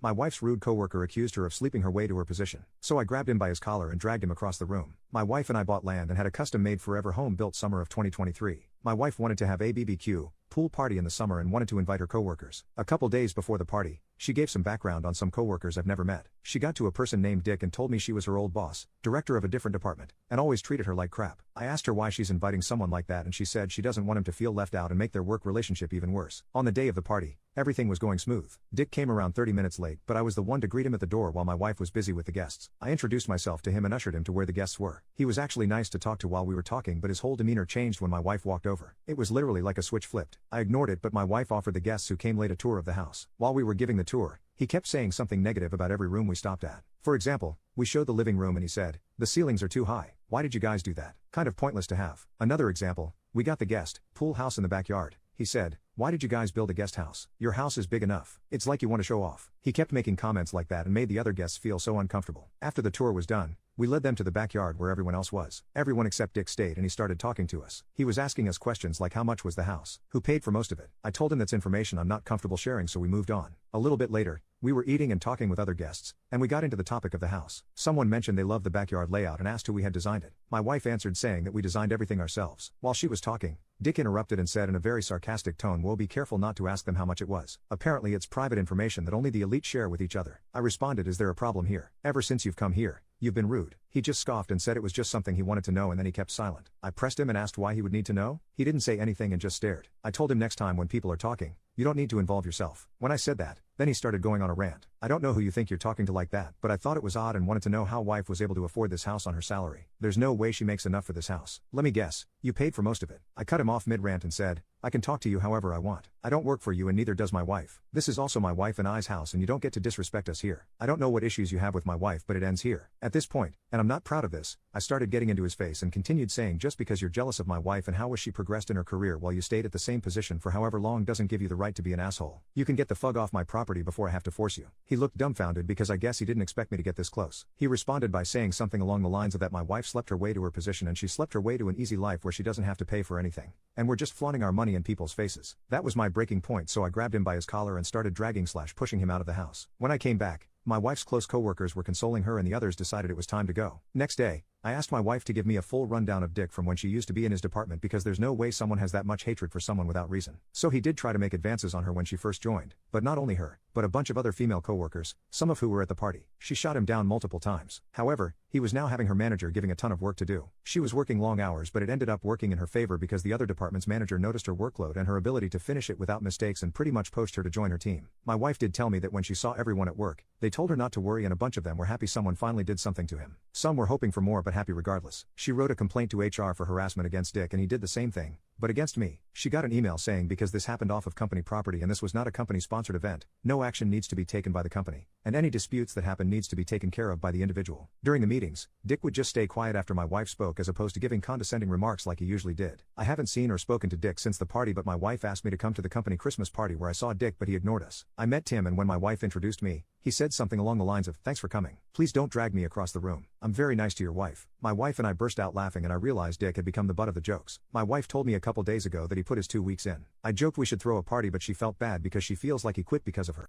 My wife's rude coworker accused her of sleeping her way to her position. So I grabbed him by his collar and dragged him across the room. My wife and I bought land and had a custom-made forever home built summer of 2023. My wife wanted to have a BBQ, pool party in the summer and wanted to invite her coworkers. A couple days before the party, she gave some background on some coworkers I've never met. She got to a person named Dick and told me she was her old boss, director of a different department, and always treated her like crap. I asked her why she's inviting someone like that and she said she doesn't want him to feel left out and make their work relationship even worse. On the day of the party, everything was going smooth. Dick came around 30 minutes late, but I was the one to greet him at the door while my wife was busy with the guests. I introduced myself to him and ushered him to where the guests were. He was actually nice to talk to while we were talking, but his whole demeanor changed when my wife walked over. It was literally like a switch flipped. I ignored it, but my wife offered the guests who came late a tour of the house. While we were giving the tour, he kept saying something negative about every room we stopped at. For example, we showed the living room and he said, "The ceilings are too high. Why did you guys do that? Kind of pointless to have." Another example, we got the guest pool house in the backyard. He said, "Why did you guys build a guest house? Your house is big enough. It's like you want to show off." He kept making comments like that and made the other guests feel so uncomfortable. After the tour was done, we led them to the backyard where everyone else was. Everyone except Dick stayed and he started talking to us. He was asking us questions like how much was the house, who paid for most of it. I told him that's information I'm not comfortable sharing, so we moved on. A little bit later, we were eating and talking with other guests, and we got into the topic of the house. Someone mentioned they loved the backyard layout and asked who we had designed it. My wife answered saying that we designed everything ourselves. While she was talking, Dick interrupted and said in a very sarcastic tone, "Well, be careful not to ask them how much it was. Apparently it's private information that only the elite share with each other." I responded, "Is there a problem here? Ever since you've come here, you've been rude." He just scoffed and said it was just something he wanted to know, and then he kept silent. I pressed him and asked why he would need to know. He didn't say anything and just stared. I told him next time when people are talking, you don't need to involve yourself. When I said that, then he started going on a rant. "I don't know who you think you're talking to like that, but I thought it was odd and wanted to know how wife was able to afford this house on her salary. There's no way she makes enough for this house. Let me guess, you paid for most of it." I cut him off mid-rant and said, "I can talk to you however I want. I don't work for you and neither does my wife. This is also my wife and I's house and you don't get to disrespect us here. I don't know what issues you have with my wife, but it ends here." At this point, and I'm not proud of this, I started getting into his face and continued saying, "Just because you're jealous of my wife and how was she progressed in her career while you stayed at the same position for however long doesn't give you the right to be an asshole. You can get the fuck off my property before I have to force you." He looked dumbfounded because I guess he didn't expect me to get this close. He responded by saying something along the lines of that my wife slept her way to her position and she slept her way to an easy life where she doesn't have to pay for anything. And we're just flaunting our money in people's faces. That was my breaking point, so I grabbed him by his collar and started dragging/pushing him out of the house. When I came back, my wife's close coworkers were consoling her and the others decided it was time to go. Next day, I asked my wife to give me a full rundown of Dick from when she used to be in his department because there's no way someone has that much hatred for someone without reason. So he did try to make advances on her when she first joined, but not only her, but a bunch of other female coworkers, some of who were at the party. She shot him down multiple times. However, he was now having her manager giving a ton of work to do. She was working long hours, but it ended up working in her favor because the other department's manager noticed her workload and her ability to finish it without mistakes and pretty much poached her to join her team. My wife did tell me that when she saw everyone at work, they told her not to worry and a bunch of them were happy someone finally did something to him. Some were hoping for more but happy regardless. She wrote a complaint to HR for harassment against Dick and he did the same thing, but against me. She got an email saying because this happened off of company property and this was not a company-sponsored event, no action needs to be taken by the company, and any disputes that happen needs to be taken care of by the individual. During the meetings, Dick would just stay quiet after my wife spoke as opposed to giving condescending remarks like he usually did. I haven't seen or spoken to Dick since the party, but my wife asked me to come to the company Christmas party where I saw Dick, but he ignored us. I met Tim and when my wife introduced me, he said something along the lines of, "Thanks for coming. Please don't drag me across the room. I'm very nice to your wife." My wife and I burst out laughing and I realized Dick had become the butt of the jokes. My wife told me a couple days ago that he put his 2 weeks in. I joked we should throw a party, but she felt bad because she feels like he quit because of her.